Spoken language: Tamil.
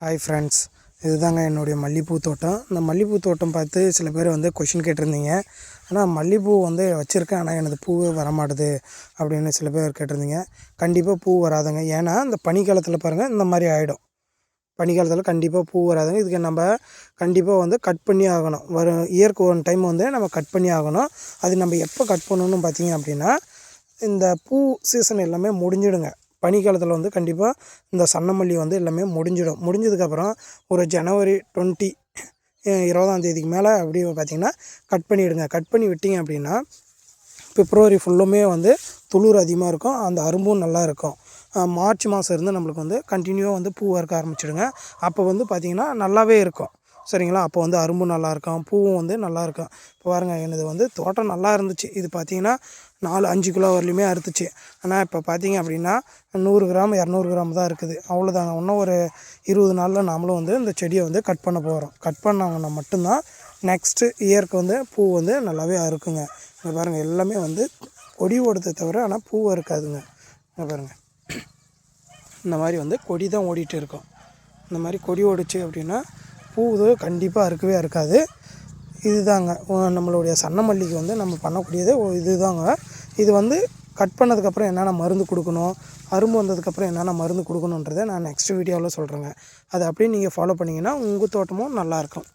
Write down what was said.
ஹாய் ஃப்ரெண்ட்ஸ், இதுதாங்க என்னுடைய மல்லிகைப்பூ தோட்டம். இந்த மல்லிகைப்பூ தோட்டம் பார்த்து சில பேர் கொஷின் கேட்டிருந்தீங்க. ஆனால் மல்லிகைப்பூ வச்சுருக்கேன், ஆனால் எனது பூவே வரமாட்டுது அப்படின்னு சில பேர் கேட்டிருந்தீங்க. கண்டிப்பாக பூ வராதுங்க. ஏன்னா இந்த பனிக்காலத்தில் பாருங்கள், இந்த மாதிரி ஆகிடும். பனிக்காலத்தில் கண்டிப்பாக பூ வராதுங்க. இதுக்கு நம்ம கண்டிப்பாக கட் பண்ணி ஆகணும். இயர்க்கு ஒன் டைம் நம்ம கட் பண்ணி ஆகணும். அது நம்ம எப்போ கட் பண்ணணும்னு பார்த்தீங்க அப்படின்னா, இந்த பூ சீசன் எல்லாமே முடிஞ்சிடுங்க. பனிக்காலத்தில் கண்டிப்பாக இந்த சன்னமல்லி எல்லாமே முடிஞ்சிடும். முடிஞ்சதுக்கப்புறம் ஒரு ஜனவரி 20ஆம் தேதிக்கு மேலே அப்படி பார்த்திங்கன்னா கட் பண்ணிவிடுங்க. கட் பண்ணி விட்டிங்க அப்படின்னா பிப்ரவரி ஃபுல்லுமே துளிர் அதிகமாக இருக்கும். அந்த அரும்பும் நல்லா இருக்கும். மார்ச் மாதம் இருந்து நம்மளுக்கு கண்டினியூவாக பூ வறுக்க ஆரம்பிச்சிடுங்க. அப்போ பார்த்திங்கன்னா நல்லாவே இருக்கும். சரிங்களா? அப்போ அரும்பு நல்லாயிருக்கும், பூவும் நல்லாயிருக்கும். இப்போ பாருங்கள், எனது தோட்டம் நல்லா இருந்துச்சு. இது பார்த்திங்கன்னா 4-5 கிலோ வரலையுமே அறுத்துச்சு. ஆனால் இப்போ பார்த்திங்க அப்படின்னா 100 கிராம் 200 கிராம் தான் இருக்குது. அவ்வளோதாங்க. இன்னும் ஒரு 20 நாளில் நாமளும் இந்த செடியை கட் பண்ண போகிறோம். கட் பண்ணாங்கன்னா மட்டும்தான் நெக்ஸ்ட்டு இயருக்கு பூ நல்லாவே அறுக்குங்க. இங்கே பாருங்கள், எல்லாமே கொடி ஓடுறதை தவிர ஆனால் பூ இருக்காதுங்க. இங்கே பாருங்கள், இந்த மாதிரி கொடி தான் ஓடிட்டு இருக்கும். இந்த மாதிரி கொடி ஓடிச்சு அப்படின்னா பூ கண்டிப்பாக இருக்காது. இதுதாங்க நம்மளுடைய சன்னமல்லிக்கு நம்ம பண்ணக்கூடியது இதுதாங்க. இது கட் பண்ணதுக்கப்புறம் என்னென்ன மருந்து கொடுக்கணும், அரும்பு வந்ததுக்கப்புறம் என்னென்ன மருந்து கொடுக்கணுன்றதை நான் நெக்ஸ்ட் வீடியோவில் சொல்கிறேங்க. அதை அப்படியே நீங்கள் ஃபாலோ பண்ணிங்கன்னா உங்கள் தோட்டமும் நல்லாயிருக்கும்.